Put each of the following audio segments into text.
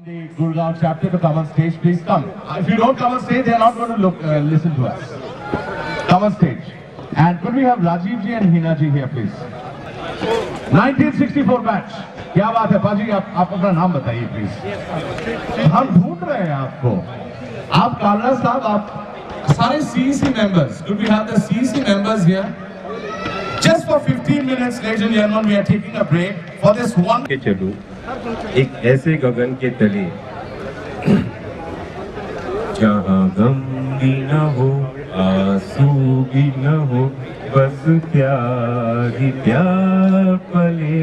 The Gurgaon chapter to come on stage, please come. If you don't come on stage, they are not going to listen to us. Come on stage. And could we have Rajiv ji and Hina ji here, please? 1964 batch. क्या बात है पाजी, आप अपना नाम बताइए please. हम ढूंढ रहे हैं आपको. आप कालरा साहब, आप सारे CEC members. Could we have the CEC members here? Just for 15 minutes, ladies and gentlemen, we are taking a break for this one. के चलूं एक ऐसे गगन के तले जहाँ गम भी न हो आंसू भी न हो, बस प्यार ही प्यार पले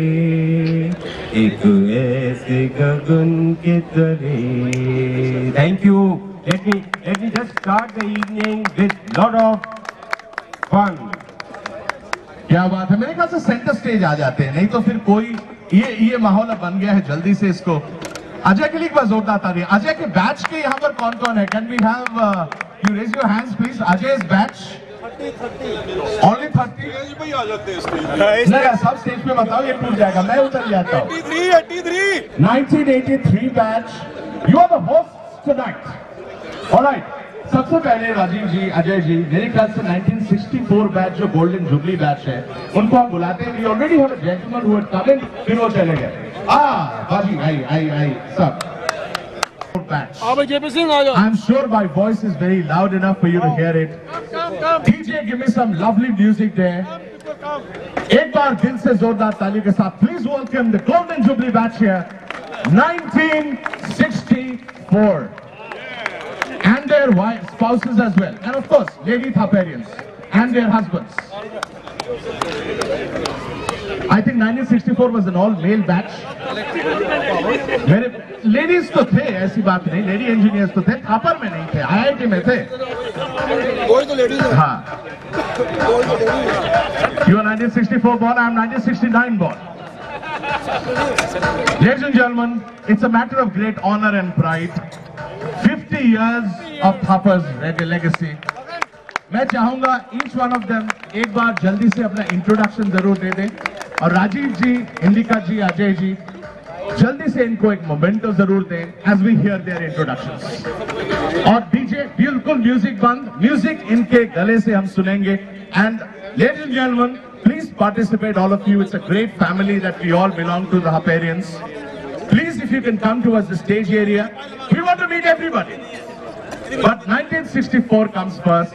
एक ऐसे गगन के तले. Thank you. Let me just start the evening with lot of fun. क्या बात है. मेरे ख्याल से सेंटर स्टेज आ जाते हैं, नहीं तो फिर कोई ये माहौल अब बन गया है. जल्दी से इसको अजय के लिए एक बार जोरदार ताली. अजय के बैच के यहाँ पर कौन कौन है? Can we have you raise your hands please. Ajay is batch only 30 आ जाते हैं स्टेज. नहीं सब स्टेज पे बताओ, ये टूट जाएगा, मैं उतर जाता हूँ. 1983 batch. You are the host tonight. Alright. सबसे पहले राजीव जी, अजय जी, मेरे ख्याल से 1964 बैच जो गोल्डन जुबली बैच है, उनको हम बुलाते हैं. We already have a gentleman who had come in, फिर वो चले गए. बाजी आई सब batch. I'm sure my voice is very loud enough for you to hear it. DJ, give me some lovely music there. एक बार दिल से जोरदार ताली के साथ please welcome the golden jubilee batch here, 1964. And their wives, spouses as well, and of course lady Thaparians and their husbands. I think 1964 was an all-male batch. मेरे ladies तो थे, ऐसी बात नहीं, लेडी इंजीनियर्स तो थे, थापर में नहीं थे, IIT में थे. कोई तो लेडीज है. हाँ. You are 1964 born, I am 1969 born. Ladies and gentlemen, it's a matter of great honor and pride. 50 years of Thapar's legacy. मैं चाहूंगा each one of them एक बार जल्दी से अपना इंट्रोडक्शन जरूर दे दें. और राजीव जी, इंडिका जी, अजय जी, जल्दी से इनको एक मोमेंटो जरूर दें as we hear their introductions. और DJ बिल्कुल म्यूजिक बंद, म्यूजिक इनके गले से हम सुनेंगे. And ladies and gentlemen, please participate, all of you. It's a great family that we all belong to, the Thaparians. Please, if you can come towards the stage area, we want to meet everybody. But 1964 comes first.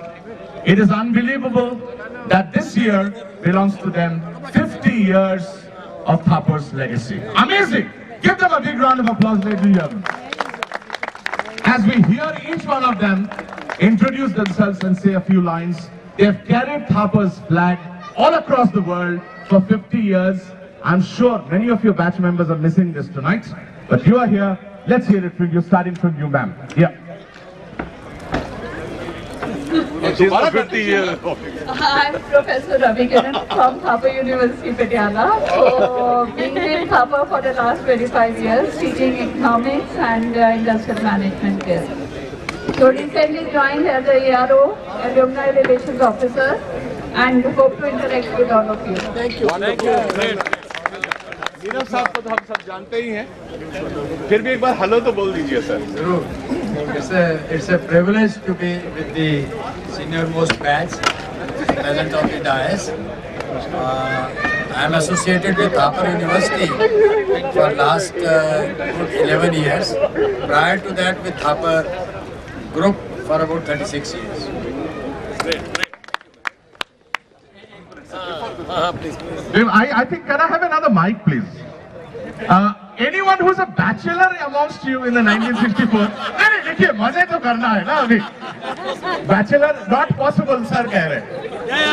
It is unbelievable that this year belongs to them. 50 years of Thapar's legacy. Amazing! Give them a big round of applause, ladies and gentlemen. As we hear each one of them introduce themselves and say a few lines, they have carried Thapar's flag all across the world for 50 years. I'm sure many of your batch members are missing this tonight, but you are here. Let's hear it from you, starting from you, ma'am. Yeah. I'm Professor Ravi Kiran from Thapar University, Patiala. So, being in Thapar for the last 25 years, teaching economics and industrial management here. So, recently joined as a ARO, Alumni Relations Officer, and hope to interact with all of you. Thank you. Neeraj साहब को तो हम सब जानते ही हैं, फिर भी एक बार हेलो तो बोल दीजिए सर. जरूर. It's a privilege to be with the senior most batch present on the dais. I am associated with Thapar University for last 11 years. Prior to that with Thapar Group for about 36 years. I think, can I have another mic, please? Anyone who's a bachelor amongst you in the 1964? नहीं देखिए, मजे तो करना है ना अभी. Bachelor not possible sir कह रहे.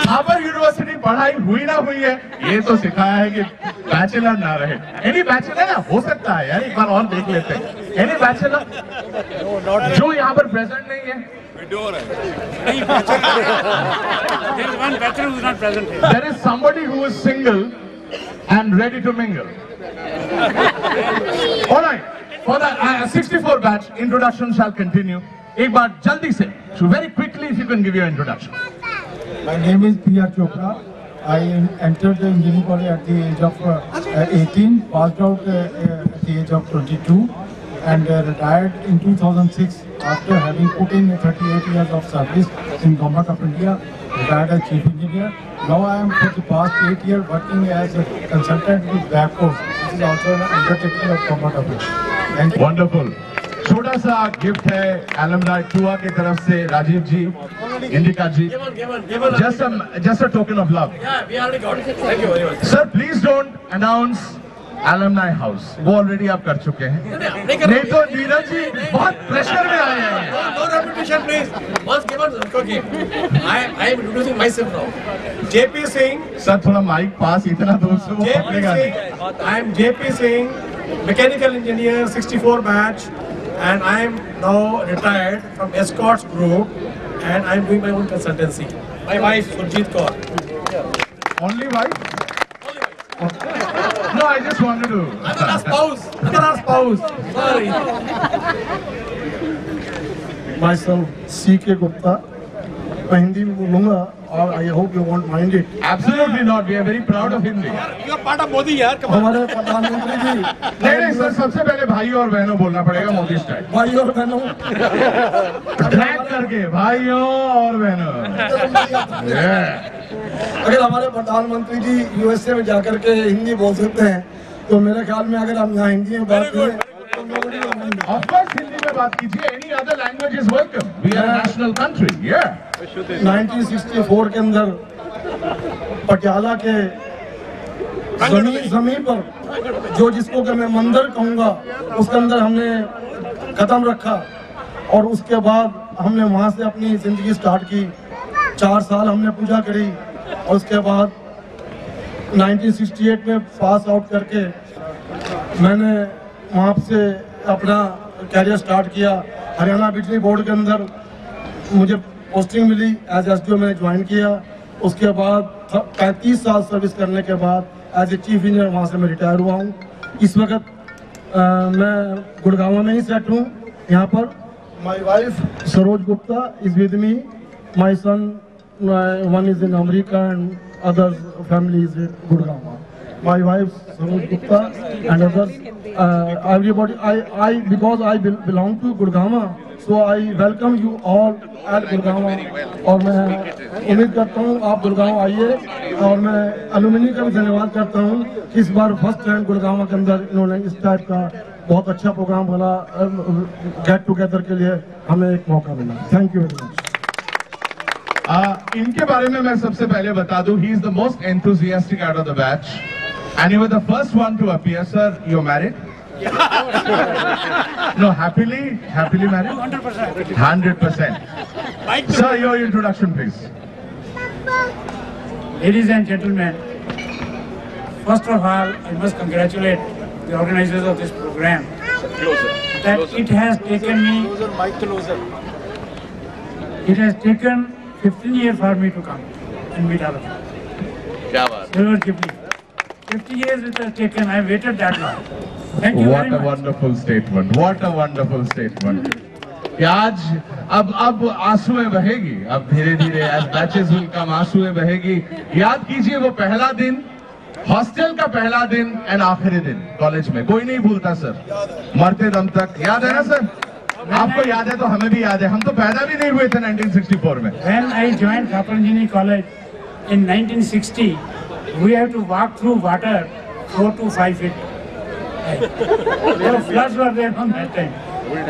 Thapar University पढ़ाई हुई ना हुई है, ये तो सिखाया है कि bachelor ना रहे. Any bachelor ना हो सकता है यार, एक बार और देख लेते हैं. Any bachelor जो यहाँ पर present नहीं है? There is one bachelor who is not present here. There is somebody who is single and ready to mingle. All right, for the 64 batch, introduction shall continue. एक बार जल्दी से, so very quickly, if you can give your introduction. My name is P.R. Chopra. I entered the engineering college at the age of 18, passed out at the age of 22. and retired in 2006 after having put in 38 years of service in Government of India, retired as Chief Engineer. Now I am for the past 8 years working as a consultant with Backforce. This is also an undertaking of Government of India. Thank you. Wonderful. छोटा सा gift है alumni टूआ की तरफ से Rajiv ji, Indika ji. Just a token of love. Yeah, we already got it. Thank you very much. Sir, please don't announce alumni house. वो already आप कर चुके हैं। नहीं तो नीरज जी बहुत प्रेशर में आए हैं। No repetition, please. Once given, okay. I am introducing myself now. JP Singh. Sir थोड़ा माइक पास, इतना दूर से वो JP पकड़ेगा नहीं। Singh. I am JP Singh, mechanical engineer, 64 batch, and I am now retired from Escorts Group, and I am doing my own consultancy. My wife Surjit Kaur. Only wife? No, I just wanted to. Another spouse. Another spouse. Sorry. Myself C.K. Gupta. मैं हिंदी में बोलूँगा और I hope you won't mind it. Absolutely not. We are very proud of Hindi. You are part of Modi, yaar. Come on. हमारे प्रधानमंत्री जी नहीं sir, सबसे पहले भाई और बहनों बोलना पड़ेगा मोदी स्टाइल। भाई और बहनों ड्रैग करके भाइयों और बहनों। अगर हमारे प्रधानमंत्री जी यूएसए में जाकर के हिंदी बोल सकते हैं तो मेरे ख्याल में अगर हम यहाँ हिंदी में बात करें Of course, हिंदी में बात कीजिए। Any other language is welcome. We are a national country. Yeah. 1964 के अंदर पटियाला के जमीन पर जो जिसको कि मैं मंदिर कहूँगा उसके अंदर हमने कदम रखा और उसके बाद हमने वहाँ से अपनी ज़िंदगी स्टार्ट की। 4 साल हमने पूजा करी और उसके बाद 1968 में पास आउट करके मैंने वहाँ से अपना कैरियर स्टार्ट किया। हरियाणा बिजली बोर्ड के अंदर मुझे पोस्टिंग मिली, एज एसडीओ मैंने ज्वाइन किया। उसके बाद 35 साल सर्विस करने के बाद एज ए चीफ इंजीनियर वहाँ से मैं रिटायर हुआ हूँ। इस वक्त मैं गुड़गांव में ही सेट हूँ यहाँ पर। My wife Saroj Gupta is with me, my son one is in America and other family is in Gurgaon. My wife Saroj Gupta and others, everybody. Because I belong to Gurgaon, so I welcome you all at Gurgaon. और मैं उम्मीद करता हूँ आप गुड़गांव आइए और मैं अलुमिनी का भी धन्यवाद करता हूँ। इस बार फर्स्ट टाइम गुड़गांव के अंदर इन्होंने इस टाइप का बहुत अच्छा प्रोग्राम बोला, गेट टुगेदर के लिए हमें एक मौका मिला। Thank you very much. इनके बारे में मैं सबसे पहले बता दूं, he is the most enthusiastic out of the batch, and you were the first one to appear. Sir, you're married? No, happily married? 100%. 100%. Sir, your introduction, please. Ladies and gentlemen, first of all, I must congratulate the organizers of this program. That it has taken me. It has taken 15 years for me to come and meet all of you. Silver Jubilee. 50 years it has taken. I waited that long. Thank you very What a much. wonderful statement. What a wonderful statement. कि आज अब आंसुएं बहेगी, अब धीरे धीरे as batches will come आंसुएं बहेगी। याद कीजिए वो पहला दिन, हॉस्टल का पहला दिन एंड आखिरी दिन कॉलेज में, कोई नहीं भूलता सर, मरते दम तक। याद है ना सर? आपको याद है तो हमें भी याद है, हम तो पैदा भी नहीं हुए थे 1964 में। When I joined Thapar Engineering College in 1960, we have to walk through water 4 to 5 feet. The floods were there from that time.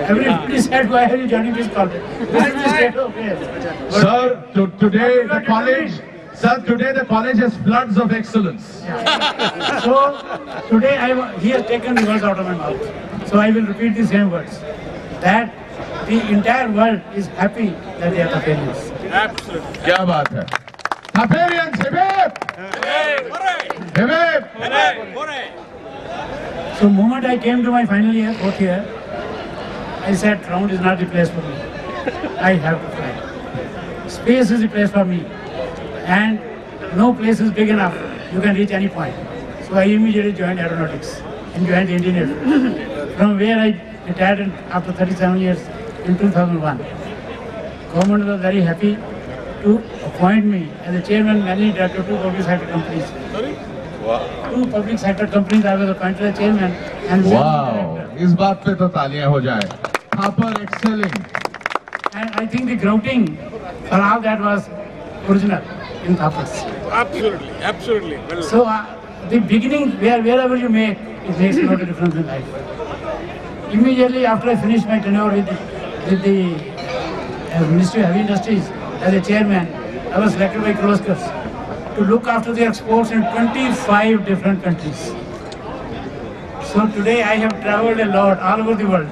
Everybody said, "Why are you joining this college? This is the state of affairs." Sir, today the college has floods of excellence. So today he has taken the words out of my mouth. So I will repeat the same words. That the entire world is happy that they are Thaparians. क्या बात है? Thaparians, hip hip! So the moment I came to my final year, 4th year, I said, ground is not the place for me. I have to fly. Space is the place for me. And no place is big enough. You can reach any point. So I immediately joined aeronautics and joined the Indian Air Force. From where I retired after 37 years in 2001. Government was very happy to appoint me as a chairman managing director of 2 public sector companies. Wow. 2 public sector companies I was appointed as chairman and very good wow, director. इस बात पे तो तालियां हो जाए. Thapar excelling. And I think the grouting for all that was original in Tapas. Absolutely, absolutely. Well, So the beginning, wherever you make, it makes a lot of difference in life. Immediately after I finished my tenure with the Ministry of Heavy Industries as a chairman, I was selected by Kirloskar to look after the exports in 25 different countries. So today I have traveled a lot all over the world.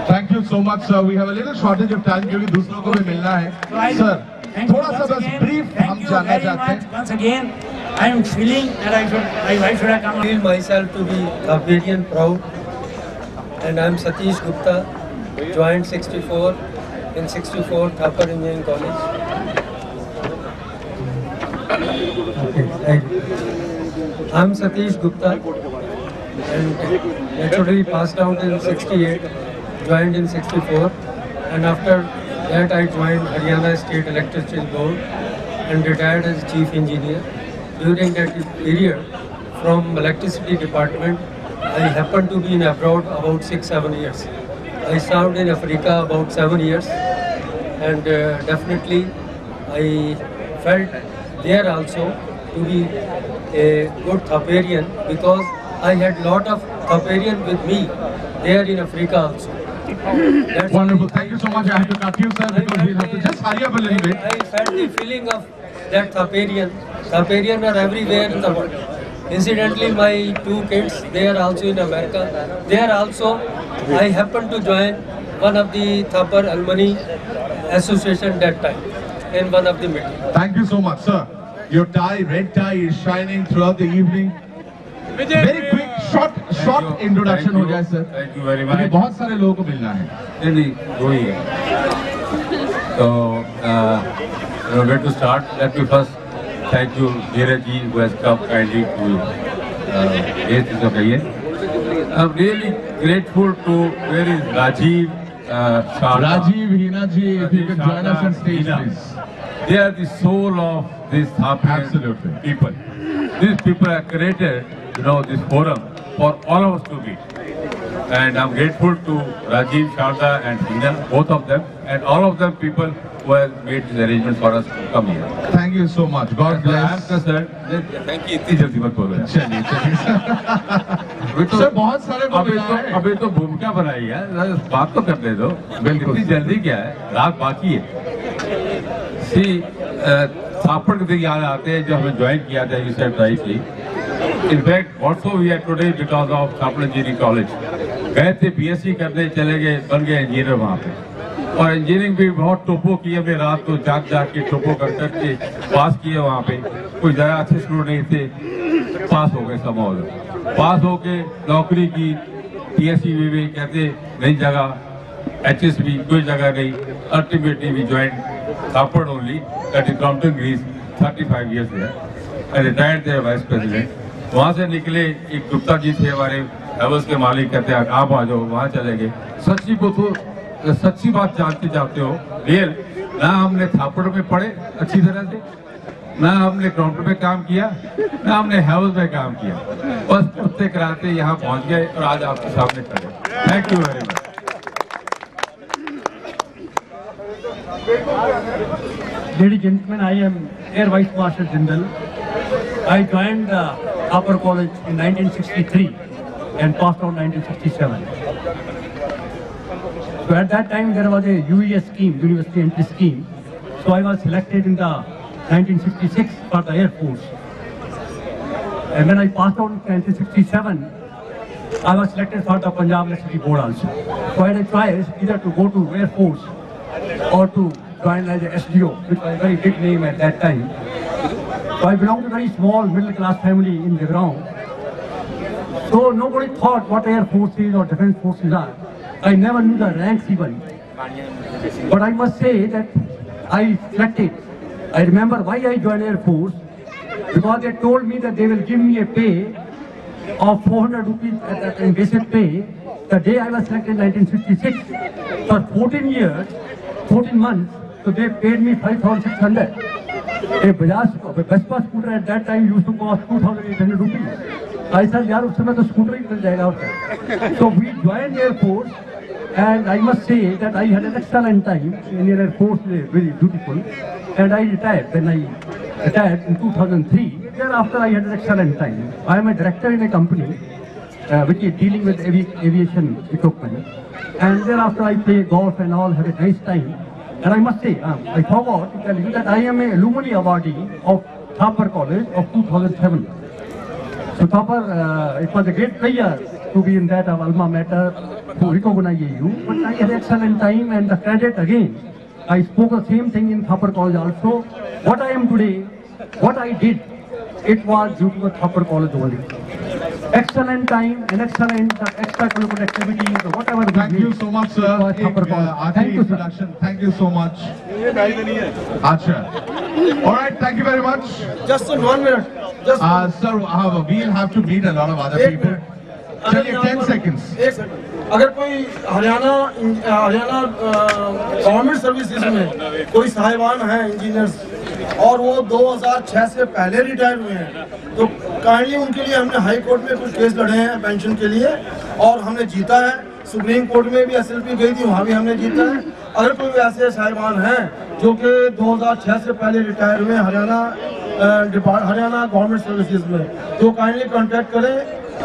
Thank you so much, sir. We have a little shortage of time क्योंकि दूसरों को भी मिलना है. So I Sir, thank you थोड़ा सा once बस again. brief Thank हम you जानना very चाहते much. हैं. Once again, I am feeling that I should have come. feel myself to be Thaparian proud, and I'm Satish Gupta, joined 64 in 64 Thapar Engineering College. I'm Satish Gupta, and naturally passed out in 68, joined in 64, and after that I joined Haryana State Electricity Board and retired as Chief Engineer. During that period, from electricity department, I happened to be in abroad about 6-7 years. I served in Africa about 7 years, and definitely I felt there also to be a good Thaparian because I had lot of Thaparian with me there in Africa also. That's Wonderful. Thank you so much. I have to cut you, sir, because we'll have to just hurry up a little bit. I felt the feeling of that Thaparian. Thaparian are everywhere in the world. Incidentally, my two kids, they are also in America. There also, I happened to join one of the Thapar Alumni Association that time in one of the meetings. Thank you so much, sir. Your tie, red tie, is shining throughout the evening. Very quick, short introduction हो जाए, sir. Thank you very क्योंकि much. बहुत सारे लोगों को मिलना है. नहीं, दो ही है. So, where to start? Let me first thank you, Dheeraj ji, who has come kindly to grace this occasion. I'm really grateful to where is Rajiv Sharda. Rajiv, Hina ji, if you can join us on stage, Hina. please. They are the soul of this Thapar Absolutely. people. These people have created, this forum for all of us to meet. And I'm grateful to Rajiv, Sharda and Hina, both of them, and all of them people who have made this arrangement for us to come here. Thank you so much. God I am bless. concerned. Thank you. इतनी जल्दी मत बोलो यार. चलिए, चलिए. Sir, बहुत सारे को मिला है. अभी तो भूमिका बनाई है, बात तो करने दो. बिल्कुल. इतनी जल्दी क्या है? रात बाकी है. See, थापड़ के दिन याद आते हैं जो हमें ज्वाइन किया था, you said rightly. In fact, also we are today because of Thapar Engineering College. गए थे BSc करने, चले गए, बन गए इंजीनियर वहाँ पे. और इंजीनियरिंग भी बहुत टोपो की, हमने रात को जाग के टोपो कर करके पास किए वहाँ पे. कोई ज़्यादा अच्छे स्टूडेंट नहीं थे, पास हो गए समाओ. पास होके नौकरी की, PSC में कहते नई जगह, HSB कोई जगह नहीं. Ultimately we joined Thapar only, that is Compton Greece, 35 years there. I retired there vice president. वहाँ से निकले, एक गुप्ता जी थे हमारे हैवल्स के मालिक, कहते हैं आप आ जाओ, वहाँ चले गए. सच्ची बात जानते हो, रियल ना हमने थापड़ में पढ़े अच्छी तरह से, ना हमने काउंटर में काम किया, ना हमने हैवल्स में काम किया, बस पढ़ते कराते यहाँ पहुँच गए और आज आपके सामने खड़े. Thank you very much. Ladies and gentlemen, I am Air Vice Marshal Jindal. I joined Thapar College in 1963 and passed out 1967. So at that time there was a UES scheme, University Entry Scheme. So I was selected in the 1966 for the Air Force. And when I passed out in 1967, I was selected for the Punjab Electricity Board also. So I had a choice either to go to Air Force or to join as a SDO, which was a very big name at that time. So I belong to a very small middle class family in the ground. So nobody thought what Air Forces or Defence Forces are. I never knew the ranks even. But I must say that I selected. I remember why I joined Air Force, because they told me that they will give me a pay of 400 rupees at that time, basic pay, the day I was selected in 1966. For 14 years, 14 months, so they paid me 5,600. A Vespa scooter at that time used to cost 2,800 rupees. I sir यार उस समय तो scooter ही मिल जाएगा उसका। So we joined Air Force and I must say that I had an excellent time in Air Force, very beautiful, and I retired. When I retired in 2003, thereafter I had an excellent time. I am a director in a company which is dealing with aviation equipment, and thereafter I play golf and all, have a nice time. And I must say, I forgot to tell you that I am a alumni awardee of Thapar College of 2007. So Thapar, it was a great pleasure to be in that alma mater to recognize you. But I had an excellent time, and the credit again. I spoke the same thing in Thapar College also. What I am today, what I did, it was due to the Thapar College only. Excellent time and excellent extracurricular activities, whatever. Thank you so much, sir. Thank you, sir. Thank you so much. Acha. All right, thank you very much. Just in 1 minute. Just Sir, we'll have to meet a lot of other people. चलिए 10 seconds. एक second, अगर कोई Haryana government services में कोई साहिबान हैं engineers और वो 2006 से पहले रिटायर हुए हैं, तो काइंडली उनके लिए हमने हाई कोर्ट में कुछ केस लड़े हैं पेंशन के लिए और हमने जीता है। सुप्रीम कोर्ट में भी SLP गई थी, वहाँ भी हमने जीता है। अगर कोई ऐसे साहिबान हैं जो कि 2006 से पहले रिटायर हुए हरियाणा गवर्नमेंट सर्विसेज में, तो काइंडली कॉन्टैक्ट करें,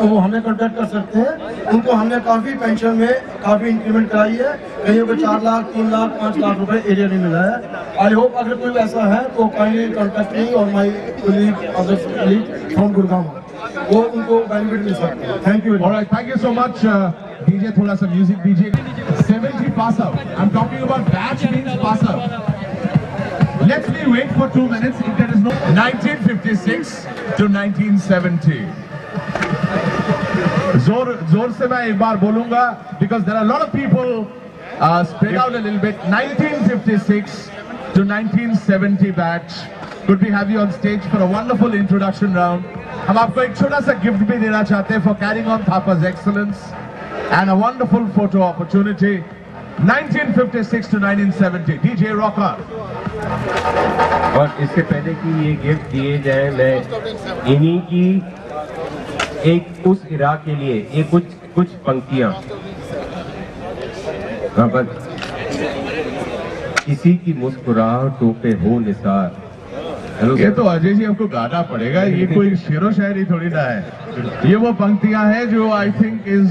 वो हमें कॉन्टैक्ट कर सकते हैं। उनको हमने काफ़ी पेंशन में काफ़ी इंक्रीमेंट कराई है, कहीं को 4 लाख 3 लाख 5 लाख रुपए एरिया नहीं मिला है। आई होप अगर कोई ऐसा है तो काइंडली कॉन्टैक्ट मी और my colleague other colleague from Gurgaon, वो उनको बेनिफिट मिल सकता है। Thank you. All right, thank you so much. DJ, थोड़ा सा म्यूजिक दीजिए। 70 pass out. I'm talking about batch means pass out. Let me wait for 2 minutes if there is no. 1956 to 1970. जोर से मैं एक बार बोलूंगा because there are a lot of people spread out a little bit. 1956 to 1970 batch. Could we have you on stage for a wonderful introduction round? हम आपको एक छोटा सा गिफ्ट भी देना चाहते हैं for carrying on Thapar's excellence and a wonderful photo opportunity. 1956 to 1970. DJ Rocker. और इससे पहले कि ये गिफ्ट दिए जाए, मैं इन्हीं की एक उस इरा के लिए ये कुछ पंक्तियां किसी की मुस्कुराहटों पे हो निसार। ये तो अजय जी आपको गाना पड़ेगा, ये कोई शेरो शायरी थोड़ी ना है। ये वो पंक्तियां हैं जो I think is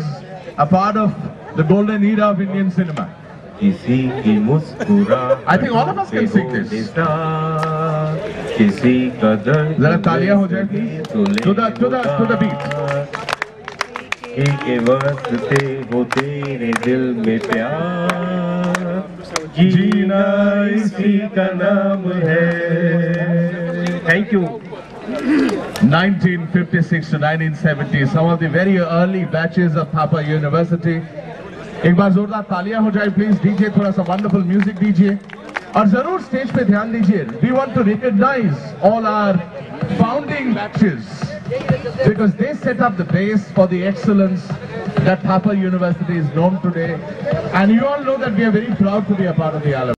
a part of the golden era of Indian cinema. किसी की मुस्कुराहट I think all of us can sing this. किसी का दर्द जरा तालियां हो जाएगी टू द बीट। के वास्ते हो तेरे दिल में प्यार, जीना इसी का नाम है। Thank you. 1956 to 1970, some of the very early batches of Thapar University. एक बार जोरदार तालियां हो जाए प्लीज। डीजे थोड़ा सा वंडरफुल म्यूजिक दीजिए और जरूर स्टेज पे ध्यान दीजिए। We want to recognize all our founding batches because they set up the base for the excellence that Thapar University is known today, and you all know that we are very proud to be a part of the alumni.